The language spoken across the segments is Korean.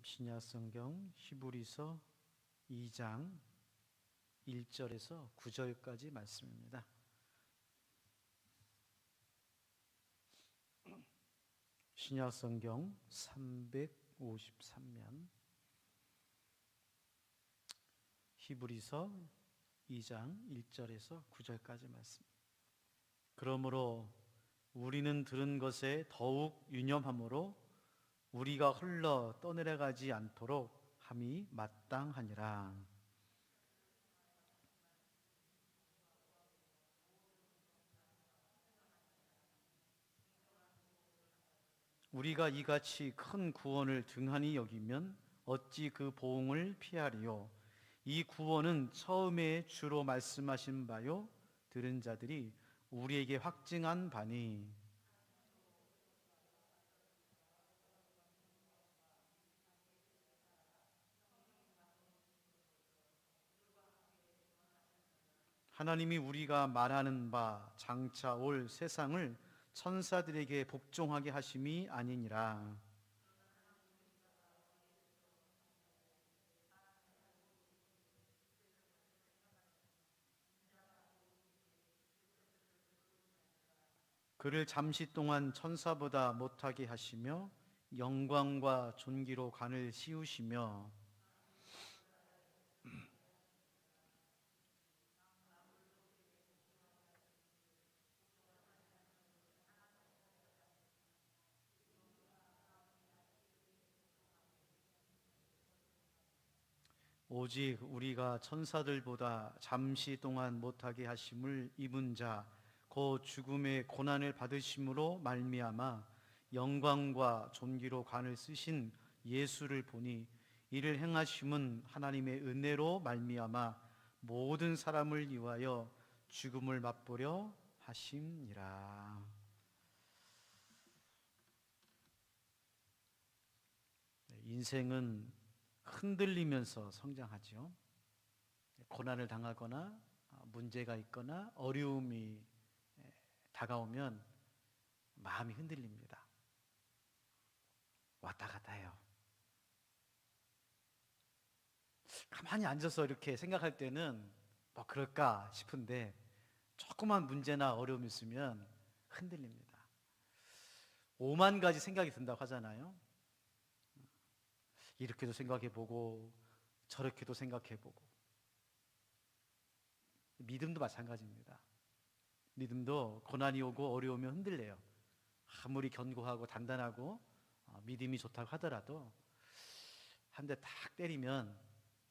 신약성경 히브리서 2장 1절에서 9절까지 말씀입니다. 신약성경 353면 히브리서 2장 1절에서 9절까지 말씀. 그러므로 우리는 들은 것에 더욱 유념함으로 우리가 흘러 떠내려가지 않도록 함이 마땅하니라. 우리가 이같이 큰 구원을 등한히 여기면 어찌 그 보응을 피하리요. 이 구원은 처음에 주로 말씀하신 바요 들은 자들이 우리에게 확증한 바니 하나님이 우리가 말하는 바 장차 올 세상을 천사들에게 복종하게 하심이 아니니라. 그를 잠시 동안 천사보다 못하게 하시며 영광과 존귀로 관을 씌우시며 오직 우리가 천사들보다 잠시 동안 못하게 하심을 입은 자 곧 죽음의 고난을 받으심으로 말미암아 영광과 존귀로 관을 쓰신 예수를 보니 이를 행하심은 하나님의 은혜로 말미암아 모든 사람을 위하여 죽음을 맛보려 하심이라. 인생은 흔들리면서 성장하죠. 고난을 당하거나 문제가 있거나 어려움이 다가오면 마음이 흔들립니다. 왔다 갔다 해요. 가만히 앉아서 이렇게 생각할 때는 뭐 그럴까 싶은데 조그만 문제나 어려움이 있으면 흔들립니다. 5만 가지 생각이 든다고 하잖아요. 이렇게도 생각해보고 저렇게도 생각해보고. 믿음도 마찬가지입니다. 믿음도 고난이 오고 어려우면 흔들려요. 아무리 견고하고 단단하고 믿음이 좋다고 하더라도 한 대 탁 때리면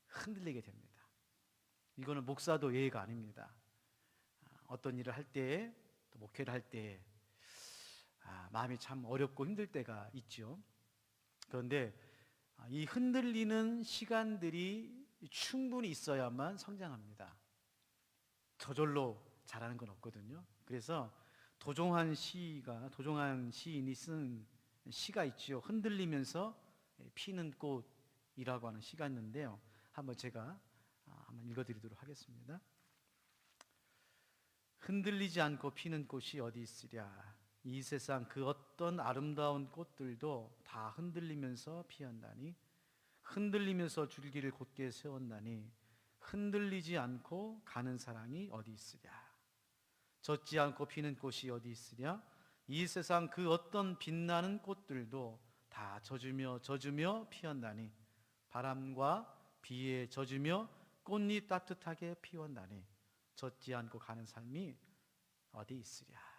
흔들리게 됩니다. 이거는 목사도 예외가 아닙니다. 어떤 일을 할 때에 또 목회를 할 때에 마음이 참 어렵고 힘들 때가 있죠. 그런데 이 흔들리는 시간들이 충분히 있어야만 성장합니다. 저절로 잘하는 건 없거든요. 그래서 도종환 시인이 쓴 시가 있죠. 흔들리면서 피는 꽃이라고 하는 시가 있는데요. 제가 한번 읽어드리도록 하겠습니다. 흔들리지 않고 피는 꽃이 어디 있으랴. 이 세상 그 어떤 아름다운 꽃들도 다 흔들리면서 피었나니 흔들리면서 줄기를 곧게 세웠나니 흔들리지 않고 가는 사랑이 어디 있으랴. 젖지 않고 피는 꽃이 어디 있으랴. 이 세상 그 어떤 빛나는 꽃들도 다 젖으며 피었나니 바람과 비에 젖으며 꽃잎 따뜻하게 피웠나니 젖지 않고 가는 삶이 어디 있으랴.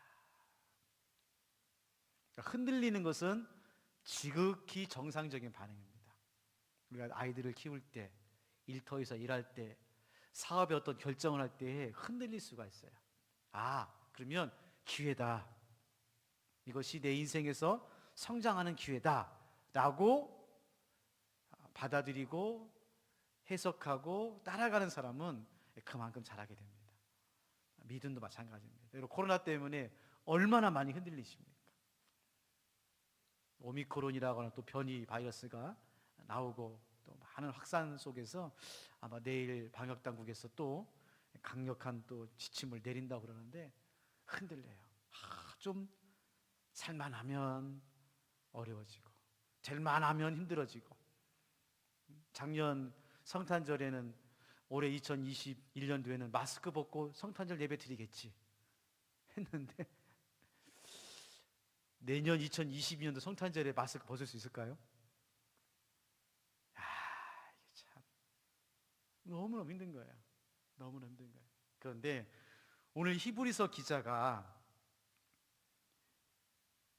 흔들리는 것은 지극히 정상적인 반응입니다. 우리가 아이들을 키울 때, 일터에서 일할 때, 사업의 어떤 결정을 할 때 흔들릴 수가 있어요. 그러면 기회다. 이것이 내 인생에서 성장하는 기회다 라고 받아들이고 해석하고 따라가는 사람은 그만큼 잘하게 됩니다. 믿음도 마찬가지입니다. 여러분, 코로나 때문에 얼마나 많이 흔들리십니까? 오미크론이라고 하는 또 변이 바이러스가 나오고 또 많은 확산 속에서 아마 내일 방역당국에서 또 강력한 또 지침을 내린다고 그러는데 흔들려요. 좀 살만하면 어려워지고 될만하면 힘들어지고 작년 성탄절에는 올해 2021년도에는 마스크 벗고 성탄절 예배 드리겠지 했는데 내년 2022년도 성탄절에 마스크 벗을 수 있을까요? 이게 참 너무너무 힘든 거예요. 너무너무 힘든 거예요. 그런데 오늘 히브리서 기자가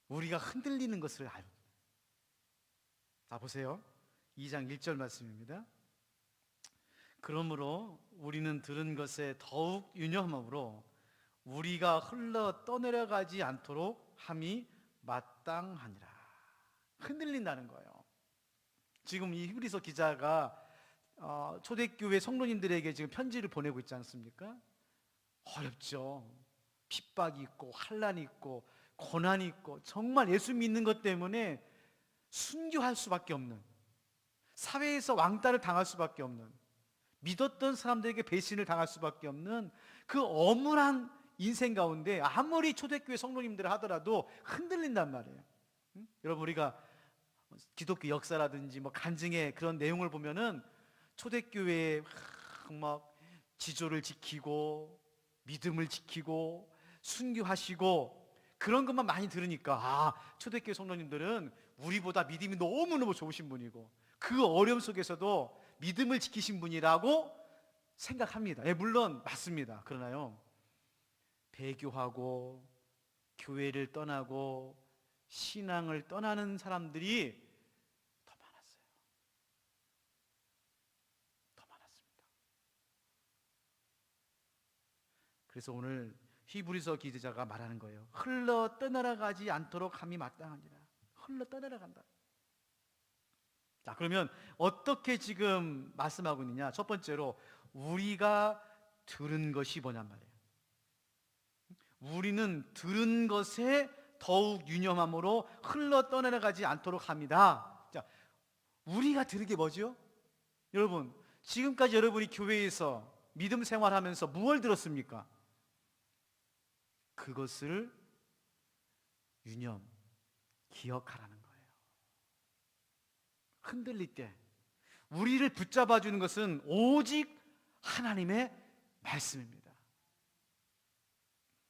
우리가 흔들리는 것을 알고, 자 보세요. 2장 1절 말씀입니다. 그러므로 우리는 들은 것에 더욱 유념함으로 우리가 흘러 떠내려가지 않도록 함이 마땅하니라. 흔들린다는 거예요. 지금 이 히브리서 기자가 초대교회 성도님들에게 지금 편지를 보내고 있지 않습니까? 어렵죠. 핍박이 있고 환난이 있고 고난이 있고 정말 예수 믿는 것 때문에 순교할 수밖에 없는, 사회에서 왕따를 당할 수밖에 없는, 믿었던 사람들에게 배신을 당할 수밖에 없는 그 엄울한 인생 가운데 아무리 초대교회 성도님들 하더라도 흔들린단 말이에요. 여러분, 우리가 기독교 역사라든지 뭐 간증의 그런 내용을 보면은 초대교회에 막 지조를 지키고 믿음을 지키고 순교하시고 그런 것만 많이 들으니까 초대교회 성도님들은 우리보다 믿음이 너무너무 좋으신 분이고 그 어려움 속에서도 믿음을 지키신 분이라고 생각합니다. 물론 맞습니다. 그러나요, 배교하고 교회를 떠나고 신앙을 떠나는 사람들이 더 많았어요. 더 많았습니다. 그래서 오늘 히브리서 기자가 말하는 거예요. 흘러 떠나가지 않도록 함이 마땅하니라. 흘러 떠나간다. 자, 그러면 어떻게 지금 말씀하고 있느냐? 첫 번째로 우리가 들은 것이 뭐냔 말이에요. 우리는 들은 것에 더욱 유념함으로 흘러 떠나가지 않도록 합니다. 자, 우리가 들은 게 뭐죠? 여러분, 지금까지 여러분이 교회에서 믿음 생활하면서 무엇을 들었습니까? 그것을 유념, 기억하라는 거예요. 흔들릴 때 우리를 붙잡아 주는 것은 오직 하나님의 말씀입니다.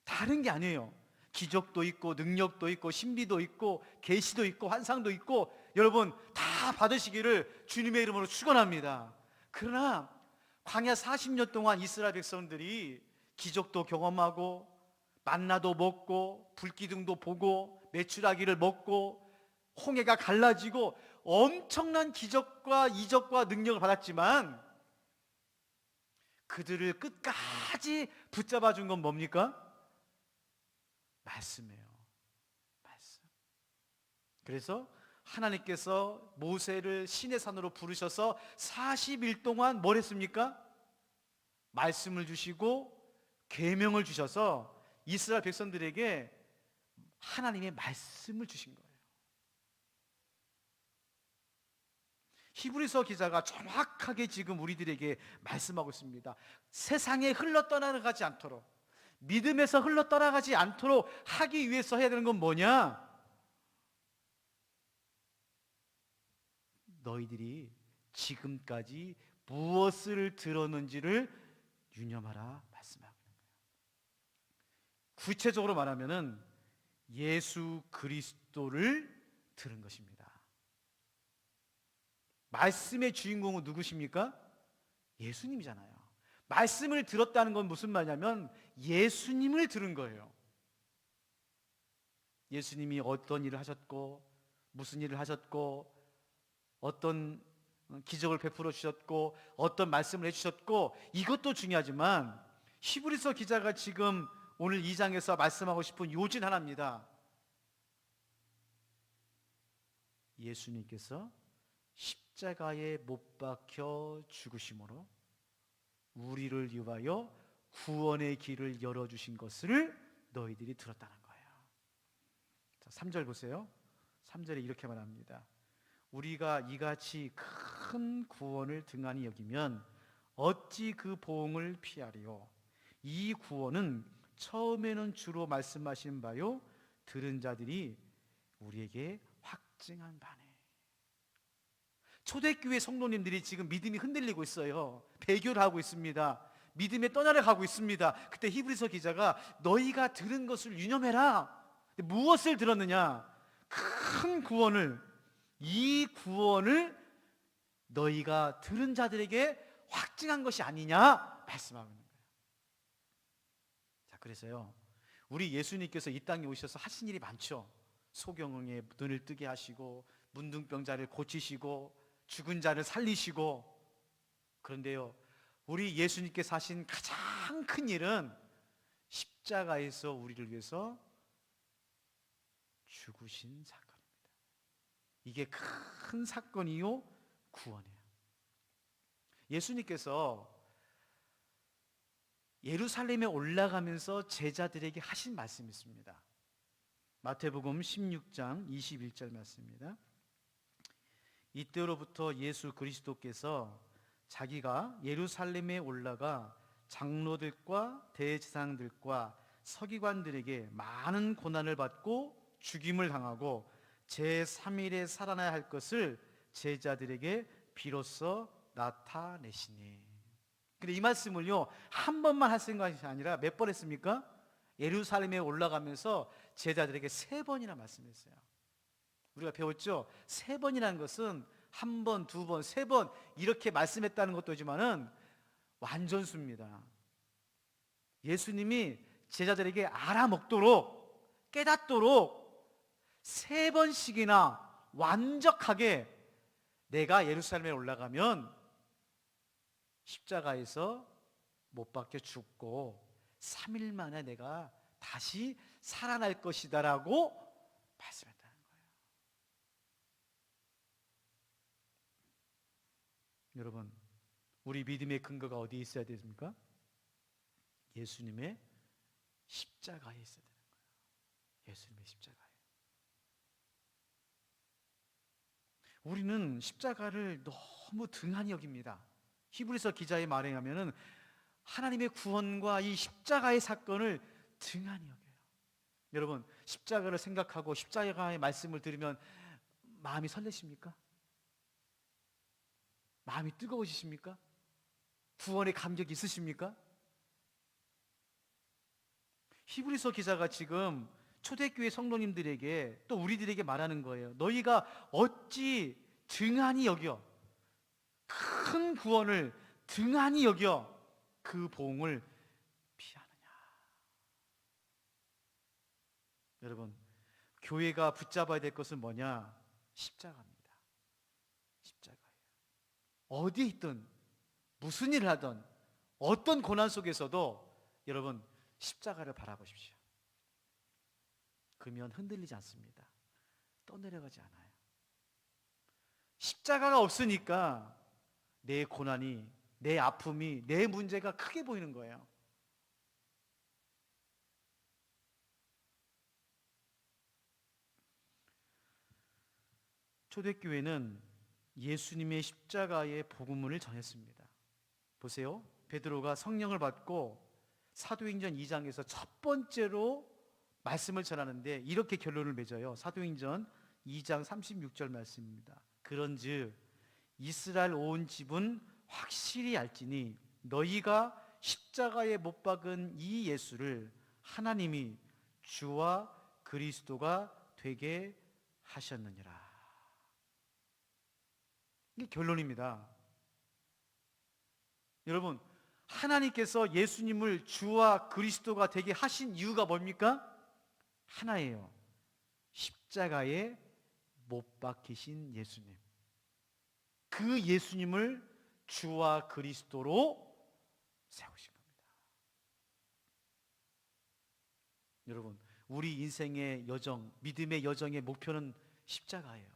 다른 게 아니에요. 기적도 있고 능력도 있고 신비도 있고 계시도 있고 환상도 있고 여러분 다 받으시기를 주님의 이름으로 축원합니다. 그러나 광야 40년 동안 이스라엘 백성들이 기적도 경험하고 만나도 먹고 불기둥도 보고 메추라기를 먹고 홍해가 갈라지고 엄청난 기적과 이적과 능력을 받았지만 그들을 끝까지 붙잡아 준 건 뭡니까? 말씀이에요. 말씀. 그래서 하나님께서 모세를 시내산으로 부르셔서 40일 동안 뭘 했습니까? 말씀을 주시고 계명을 주셔서 이스라엘 백성들에게 하나님의 말씀을 주신 거예요. 히브리서 기자가 정확하게 지금 우리들에게 말씀하고 있습니다. 세상에 흘러 떠나가지 않도록, 믿음에서 흘러 떠나가지 않도록 하기 위해서 해야 되는 건 뭐냐? 너희들이 지금까지 무엇을 들었는지를 유념하라 말씀하고 있는 거예요. 구체적으로 말하면은 예수 그리스도를 들은 것입니다. 말씀의 주인공은 누구십니까? 예수님이잖아요. 말씀을 들었다는 건 무슨 말이냐면 예수님을 들은 거예요. 예수님이 어떤 일을 하셨고 무슨 일을 하셨고 어떤 기적을 베풀어 주셨고 어떤 말씀을 해주셨고 이것도 중요하지만 히브리서 기자가 지금 오늘 2장에서 말씀하고 싶은 요진 하나입니다. 예수님께서 십자가에 못 박혀 죽으심으로 우리를 위하여 구원의 길을 열어주신 것을 너희들이 들었다는 거예요. 자, 3절 보세요. 3절에 이렇게 말합니다. 우리가 이같이 큰 구원을 등한히 여기면 어찌 그 보응을 피하리요. 이 구원은 처음에는 주로 말씀하신 바요 들은 자들이 우리에게 확증한 바네. 초대교회 성도님들이 지금 믿음이 흔들리고 있어요. 배교를 하고 있습니다. 믿음에 떠나려가고 있습니다. 그때 히브리서 기자가 너희가 들은 것을 유념해라. 무엇을 들었느냐? 큰 구원을, 이 구원을 너희가 들은 자들에게 확증한 것이 아니냐 말씀하고 있는 거예요. 자, 그래서요, 우리 예수님께서 이 땅에 오셔서 하신 일이 많죠. 소경의 눈을 뜨게 하시고, 문둥병자를 고치시고, 죽은 자를 살리시고. 그런데요, 우리 예수님께서 하신 가장 큰 일은 십자가에서 우리를 위해서 죽으신 사건입니다. 이게 큰 사건이요, 구원이에요. 예수님께서 예루살렘에 올라가면서 제자들에게 하신 말씀이 있습니다. 마태복음 16장 21절 말씀입니다. 이때로부터 예수 그리스도께서 자기가 예루살렘에 올라가 장로들과 대제사장들과 서기관들에게 많은 고난을 받고 죽임을 당하고 제3일에 살아나야 할 것을 제자들에게 비로소 나타내시니. 근데 이 말씀을요, 한 번만 하신 것이 아니라 몇 번 했습니까? 예루살렘에 올라가면서 제자들에게 3번이나 말씀했어요. 우리가 배웠죠? 3번이라는 것은 한 번, 두 번, 3번 이렇게 말씀했다는 것도지만은 완전수입니다. 예수님이 제자들에게 알아먹도록, 깨닫도록 3번씩이나 완벽하게 내가 예루살렘에 올라가면 십자가에서 못 박혀 죽고 3일 만에 내가 다시 살아날 것이다 라고 말씀했다는 거예요. 여러분, 우리 믿음의 근거가 어디에 있어야 됩니까? 예수님의 십자가에 있어야 되는 거예요. 예수님의 십자가에. 우리는 십자가를 너무 등한히 여깁니다. 히브리서 기자의 말에 의하면은 하나님의 구원과 이 십자가의 사건을 등한히 여겨요. 여러분, 십자가를 생각하고 십자가의 말씀을 들으면 마음이 설레십니까? 마음이 뜨거워지십니까? 구원의 감격이 있으십니까? 히브리서 기자가 지금 초대교회 성도님들에게 또 우리들에게 말하는 거예요. 너희가 어찌 등한히 여겨, 큰 구원을 등한히 여겨 그 보응을 피하느냐. 여러분, 교회가 붙잡아야 될 것은 뭐냐? 십자가입니다. 십자가예요. 어디에 있든 무슨 일을 하든 어떤 고난 속에서도 여러분 십자가를 바라보십시오. 그러면 흔들리지 않습니다. 떠내려가지 않아요. 십자가가 없으니까 내 고난이, 내 아픔이, 내 문제가 크게 보이는 거예요. 초대교회는 예수님의 십자가의 복음을 전했습니다. 보세요. 베드로가 성령을 받고 사도행전 2장에서 첫 번째로 말씀을 전하는데 이렇게 결론을 맺어요. 사도행전 2장 36절 말씀입니다. 그런즉 이스라엘 온 집은 확실히 알지니 너희가 십자가에 못 박은 이 예수를 하나님이 주와 그리스도가 되게 하셨느니라. 이게 결론입니다. 여러분, 하나님께서 예수님을 주와 그리스도가 되게 하신 이유가 뭡니까? 하나예요. 십자가에 못 박히신 예수님. 그 예수님을 주와 그리스도로 세우신 겁니다. 여러분, 우리 인생의 여정, 믿음의 여정의 목표는 십자가예요.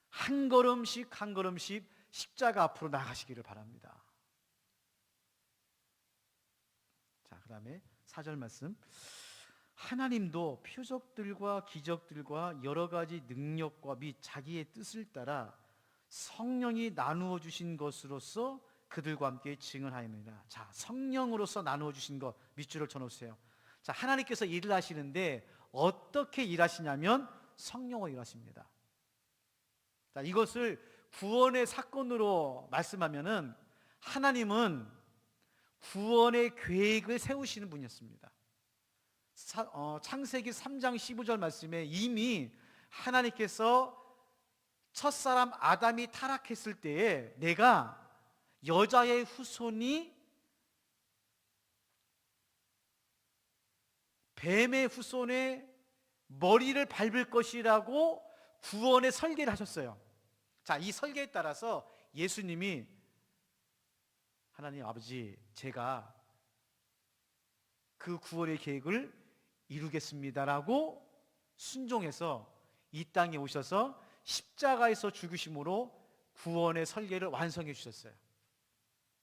한 걸음씩 한 걸음씩 십자가 앞으로 나가시기를 바랍니다. 자, 그 다음에 4절 말씀. 하나님도 표적들과 기적들과 여러 가지 능력과 및 자기의 뜻을 따라 성령이 나누어 주신 것으로서 그들과 함께 증언하였느니라. 자, 성령으로서 나누어 주신 것 밑줄을 쳐놓으세요. 자, 하나님께서 일을 하시는데 어떻게 일하시냐면 성령으로 일하십니다. 자, 이것을 구원의 사건으로 말씀하면은 하나님은 구원의 계획을 세우시는 분이었습니다. 창세기 3장 15절 말씀에 이미 하나님께서 첫사람 아담이 타락했을 때에 내가 여자의 후손이 뱀의 후손의 머리를 밟을 것이라고 구원의 설계를 하셨어요. 자, 이 설계에 따라서 예수님이 하나님 아버지, 제가 그 구원의 계획을 이루겠습니다라고 순종해서 이 땅에 오셔서 십자가에서 죽으심으로 구원의 설계를 완성해 주셨어요.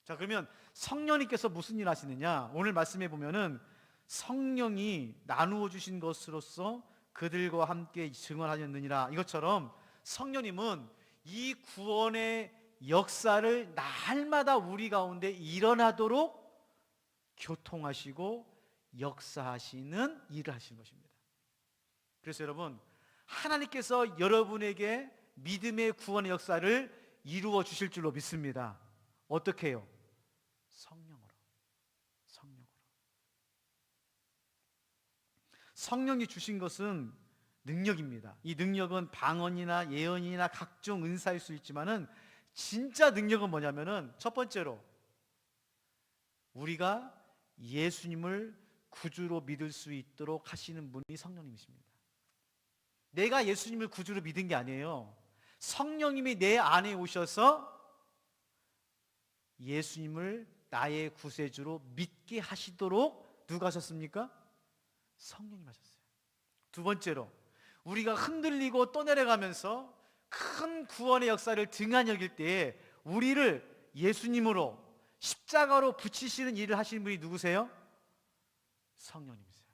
자, 그러면 성령님께서 무슨 일 하시느냐? 오늘 말씀해 보면은 성령이 나누어 주신 것으로서 그들과 함께 증언하였느니라. 이것처럼 성령님은 이 구원의 역사를 날마다 우리 가운데 일어나도록 교통하시고 역사하시는 일을 하시는 것입니다. 그래서 여러분, 하나님께서 여러분에게 믿음의 구원의 역사를 이루어 주실 줄로 믿습니다. 어떻게 해요? 성령으로. 성령이 주신 것은 능력입니다. 이 능력은 방언이나 예언이나 각종 은사일 수 있지만은 진짜 능력은 뭐냐면은 첫 번째로 우리가 예수님을 구주로 믿을 수 있도록 하시는 분이 성령님이십니다. 내가 예수님을 구주로 믿은 게 아니에요. 성령님이 내 안에 오셔서 예수님을 나의 구세주로 믿게 하시도록 누가 하셨습니까? 성령님 하셨어요. 두 번째로 우리가 흔들리고 떠내려가면서 큰 구원의 역사를 등한히 여길 때에 우리를 예수님으로 십자가로 붙이시는 일을 하시는 분이 누구세요? 성령님이세요.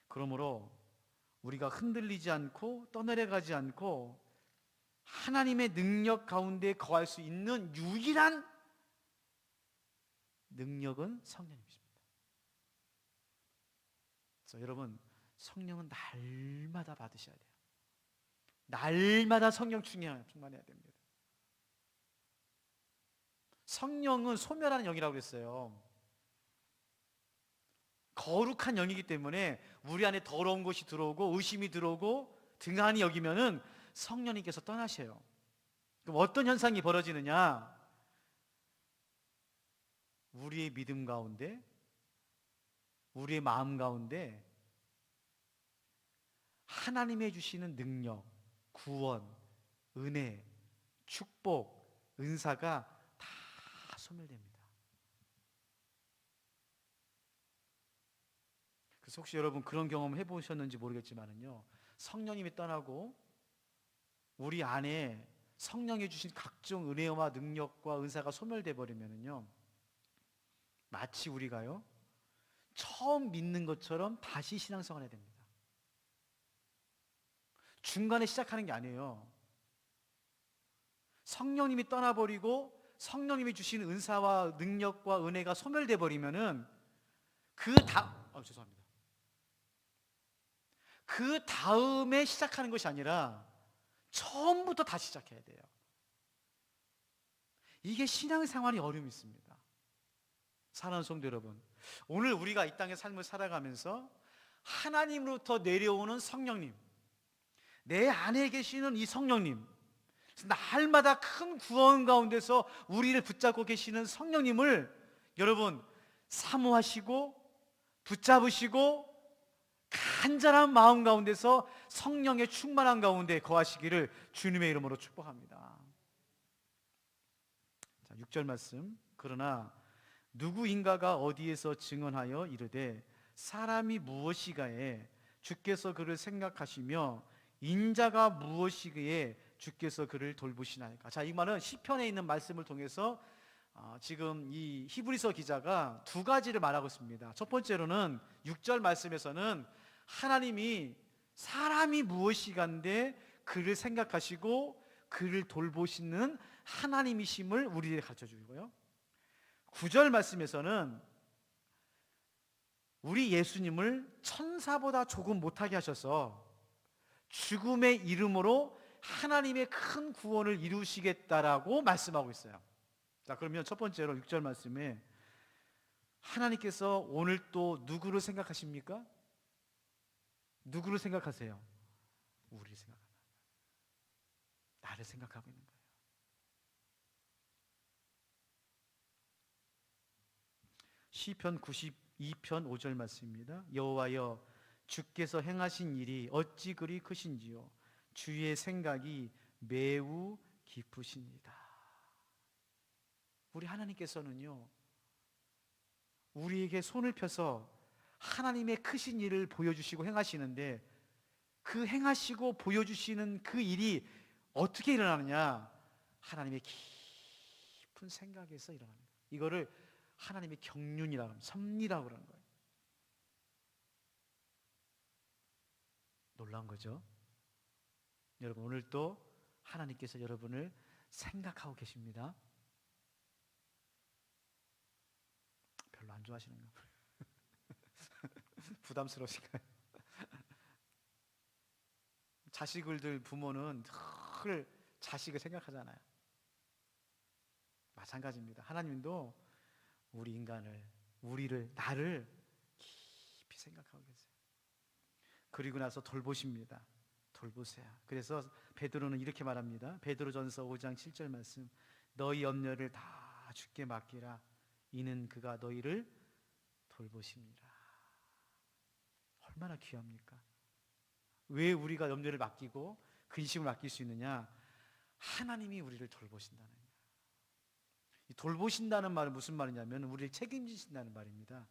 그러므로 우리가 흔들리지 않고 떠내려가지 않고 하나님의 능력 가운데 거할 수 있는 유일한 능력은 성령님이십니다. 그래서 여러분, 성령은 날마다 받으셔야 돼요. 날마다 성령 충만해야 됩니다. 성령은 소멸하는 영이라고 그랬어요. 거룩한 영이기 때문에 우리 안에 더러운 것이 들어오고 의심이 들어오고 등한히 여기면은 성령님께서 떠나셔요. 그럼 어떤 현상이 벌어지느냐? 우리의 믿음 가운데, 우리의 마음 가운데 하나님의 주시는 능력, 구원, 은혜, 축복, 은사가 다 소멸됩니다. 그래서 혹시 여러분 그런 경험 해보셨는지 모르겠지만은요, 성령님이 떠나고 우리 안에 성령이 주신 각종 은혜와 능력과 은사가 소멸돼 버리면은요, 마치 우리가요 처음 믿는 것처럼 다시 신앙생활 해야 됩니다. 중간에 시작하는 게 아니에요. 성령님이 떠나버리고 성령님이 주신 은사와 능력과 은혜가 소멸돼 버리면은 죄송합니다. 그 다음에 시작하는 것이 아니라 처음부터 다시 시작해야 돼요. 이게 신앙생활이 어려움이 있습니다. 사랑하는 성도 여러분, 오늘 우리가 이 땅의 삶을 살아가면서 하나님으로부터 내려오는 성령님, 내 안에 계시는 이 성령님, 날마다 큰 구원 가운데서 우리를 붙잡고 계시는 성령님을 여러분 사모하시고 붙잡으시고 간절한 마음 가운데서 성령의 충만한 가운데 거하시기를 주님의 이름으로 축복합니다. 자, 6절 말씀. 그러나 누구인가가 어디에서 증언하여 이르되 사람이 무엇이가에 주께서 그를 생각하시며 인자가 무엇이기에 주께서 그를 돌보시나이까. 자, 이 말은 시편에 있는 말씀을 통해서 지금 이 히브리서 기자가 두 가지를 말하고 있습니다. 첫 번째로는 6절 말씀에서는 하나님이 사람이 무엇이간데 그를 생각하시고 그를 돌보시는 하나님이심을 우리에게 가르쳐 주고요, 9절 말씀에서는 우리 예수님을 천사보다 조금 못하게 하셔서 죽음의 이름으로 하나님의 큰 구원을 이루시겠다라고 말씀하고 있어요. 자, 그러면 첫 번째로 6절 말씀에 하나님께서 오늘 또 누구를 생각하십니까? 누구를 생각하세요? 우리를 생각합니다. 나를 생각하고 있는 거예요. 시편 92편 5절 말씀입니다. 여호와여, 주께서 행하신 일이 어찌 그리 크신지요. 주의 생각이 매우 깊으십니다. 우리 하나님께서는요, 우리에게 손을 펴서 하나님의 크신 일을 보여주시고 행하시는데, 그 행하시고 보여주시는 그 일이 어떻게 일어나느냐? 하나님의 깊은 생각에서 일어나는 거예요. 이거를 하나님의 경륜이라고 합니다. 섭리라고 그러는 거예요. 놀라운 거죠. 여러분, 오늘도 하나님께서 여러분을 생각하고 계십니다. 별로 안 좋아하시는가 봐요. 부담스러우신가요? 자식을 들 부모는 늘 자식을 생각하잖아요. 마찬가지입니다. 하나님도 우리 인간을, 우리를, 나를 깊이 생각하고 계세요. 그리고 나서 돌보십니다. 돌보세요. 그래서 베드로는 이렇게 말합니다. 베드로전서 5장 7절 말씀, 너희 염려를 다 주께 맡기라. 이는 그가 너희를 돌보십니다. 얼마나 귀합니까? 왜 우리가 염려를 맡기고 근심을 맡길 수 있느냐? 하나님이 우리를 돌보신다는 거예요. 이 돌보신다는 말은 무슨 말이냐면 우리를 책임지신다는 말입니다.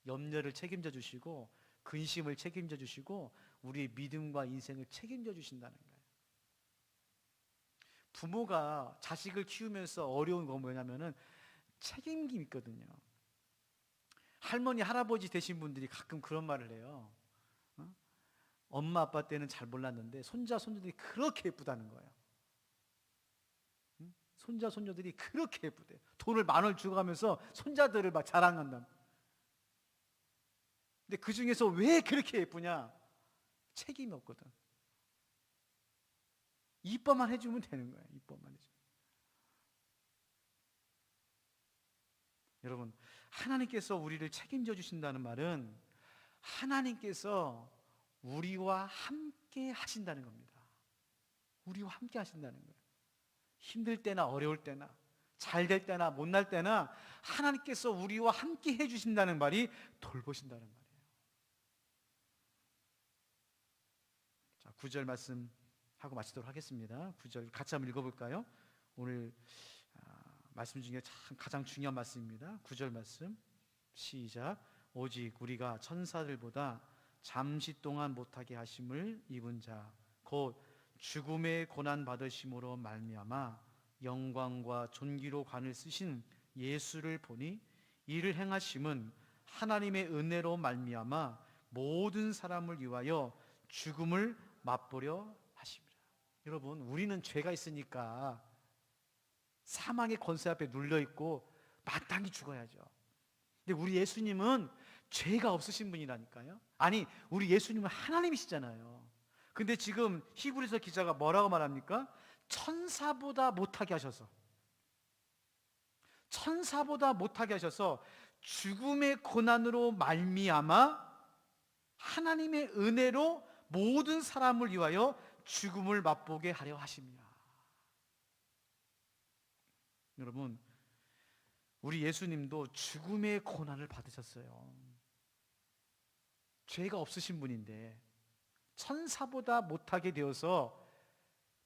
염려를 책임져 주시고 근심을 책임져 주시고 우리의 믿음과 인생을 책임져 주신다는 거예요. 부모가 자식을 키우면서 어려운 건 뭐냐면은 책임감이 있거든요. 할머니, 할아버지 되신 분들이 가끔 그런 말을 해요. 엄마, 아빠 때는 잘 몰랐는데 손자, 손녀들이 그렇게 예쁘다는 거예요. 손자, 손녀들이 그렇게 예쁘대요. 돈을 10,000원 주고 가면서 손자들을 막 자랑한다. 근데 그 중에서 왜 그렇게 예쁘냐? 책임이 없거든. 이뻐만 해주면 되는 거예요. 이뻐만 해주면. 여러분, 하나님께서 우리를 책임져 주신다는 말은 하나님께서 우리와 함께 하신다는 겁니다. 우리와 함께 하신다는 거예요. 힘들 때나 어려울 때나 잘 될 때나 못 날 때나 하나님께서 우리와 함께 해주신다는 말이 돌보신다는 말이에요. 자, 9절 말씀 하고 마치도록 하겠습니다. 9절 같이 한번 읽어볼까요? 오늘 말씀 중에 참 가장 중요한 말씀입니다. 9절 말씀 시작. 오직 우리가 천사들보다 잠시 동안 못하게 하심을 입은 자 곧 죽음의 고난 받으심으로 말미암아 영광과 존귀로 관을 쓰신 예수를 보니 이를 행하심은 하나님의 은혜로 말미암아 모든 사람을 위하여 죽음을 맛보려 하심이라. 여러분, 우리는 죄가 있으니까 사망의 권세 앞에 눌려 있고 마땅히 죽어야죠. 근데 우리 예수님은 죄가 없으신 분이라니까요. 아니, 우리 예수님은 하나님이시잖아요. 근데 지금 히브리서 기자가 뭐라고 말합니까? 천사보다 못하게 하셔서, 천사보다 못하게 하셔서 죽음의 고난으로 말미암아 하나님의 은혜로 모든 사람을 위하여 죽음을 맛보게 하려 하십니다. 여러분, 우리 예수님도 죽음의 고난을 받으셨어요. 죄가 없으신 분인데 천사보다 못하게 되어서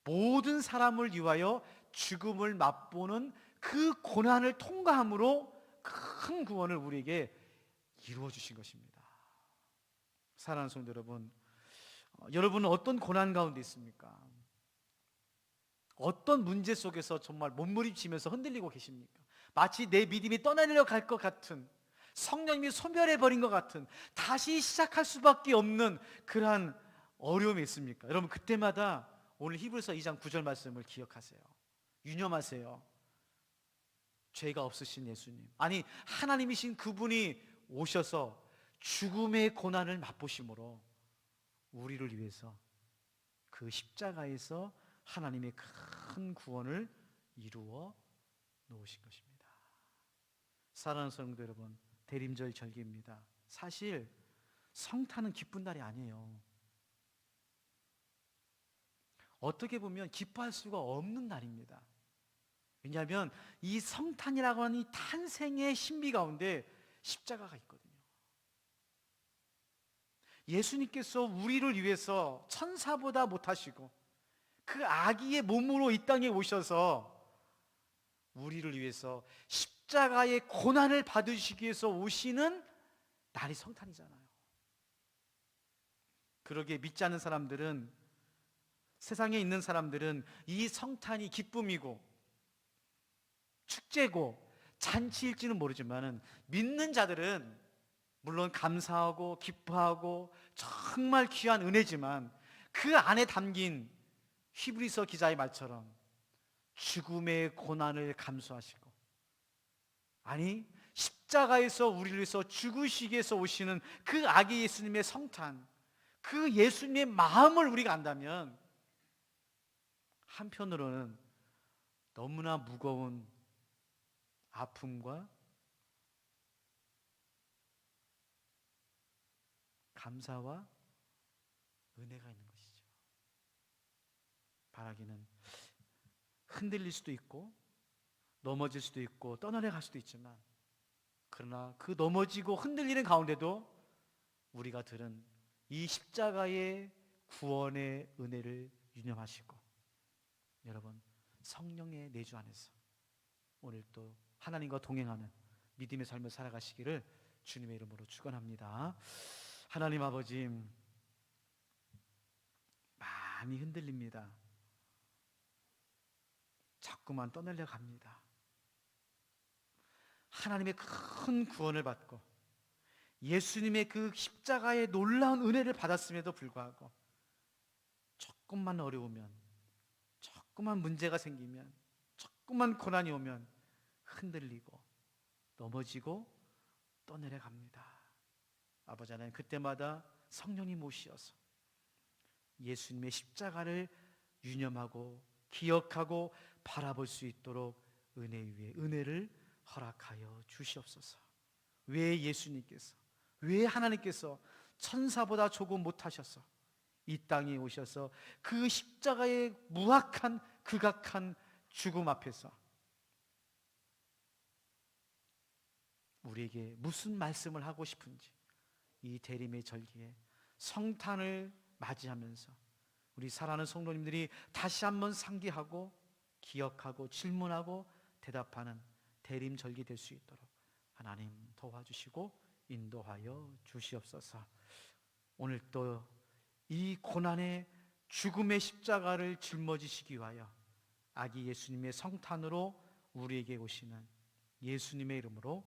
모든 사람을 위하여 죽음을 맛보는 그 고난을 통과함으로 큰 구원을 우리에게 이루어 주신 것입니다. 사랑하는 성도 여러분, 여러분은 어떤 고난 가운데 있습니까? 어떤 문제 속에서 정말 몸부림치면서 흔들리고 계십니까? 마치 내 믿음이 떠나려 갈 것 같은, 성령님이 소멸해버린 것 같은, 다시 시작할 수밖에 없는 그러한 어려움이 있습니까? 여러분, 그때마다 오늘 히브리서 2장 9절 말씀을 기억하세요. 유념하세요. 죄가 없으신 예수님, 아니 하나님이신 그분이 오셔서 죽음의 고난을 맛보심으로 우리를 위해서 그 십자가에서 하나님의 큰 구원을 이루어 놓으신 것입니다. 사랑하는 성도 여러분, 대림절 절기입니다. 사실 성탄은 기쁜 날이 아니에요. 어떻게 보면 기뻐할 수가 없는 날입니다. 왜냐하면 이 성탄이라고 하는 이 탄생의 신비 가운데 십자가가 있거든요. 예수님께서 우리를 위해서 천사보다 못하시고 그 아기의 몸으로 이 땅에 오셔서 우리를 위해서 십자가의 고난을 받으시기 위해서 오시는 날이 성탄이잖아요. 그러기에 믿지 않는 사람들은, 세상에 있는 사람들은 이 성탄이 기쁨이고 축제고 잔치일지는 모르지만 믿는 자들은 물론 감사하고 기뻐하고 정말 귀한 은혜지만 그 안에 담긴 히브리서 기자의 말처럼 죽음의 고난을 감수하시고, 아니 십자가에서 우리를 위해서 죽으시기 위해서 오시는 그 아기 예수님의 성탄, 그 예수님의 마음을 우리가 안다면 한편으로는 너무나 무거운 아픔과 감사와 은혜가 있는 것이죠. 바라기는 흔들릴 수도 있고 넘어질 수도 있고 떠나갈 수도 있지만, 그러나 그 넘어지고 흔들리는 가운데도 우리가 들은 이 십자가의 구원의 은혜를 유념하시고, 여러분 성령의 내주 안에서 오늘 또 하나님과 동행하는 믿음의 삶을 살아가시기를 주님의 이름으로 축원합니다. 하나님 아버지, 많이 흔들립니다. 자꾸만 떠나려 갑니다. 하나님의 큰 구원을 받고 예수님의 그 십자가의 놀라운 은혜를 받았음에도 불구하고 조금만 어려우면, 조금만 문제가 생기면, 조금만 고난이 오면 흔들리고 넘어지고 떠내려갑니다. 아버지 하나님, 그때마다 성령님 오시어서 예수님의 십자가를 유념하고 기억하고 바라볼 수 있도록 은혜 위에 은혜를 허락하여 주시옵소서. 왜 예수님께서, 왜 하나님께서 천사보다 조금 못하셔서 이 땅에 오셔서 그 십자가의 무악한 극악한 죽음 앞에서 우리에게 무슨 말씀을 하고 싶은지, 이 대림의 절기에 성탄을 맞이하면서 우리 사랑하는 성도님들이 다시 한번 상기하고 기억하고 질문하고 대답하는 대림 절기 될 수 있도록 하나님 도와주시고 인도하여 주시옵소서. 오늘 또 이 고난의 죽음의 십자가를 짊어지시기 위하여 아기 예수님의 성탄으로 우리에게 오시는 예수님의 이름으로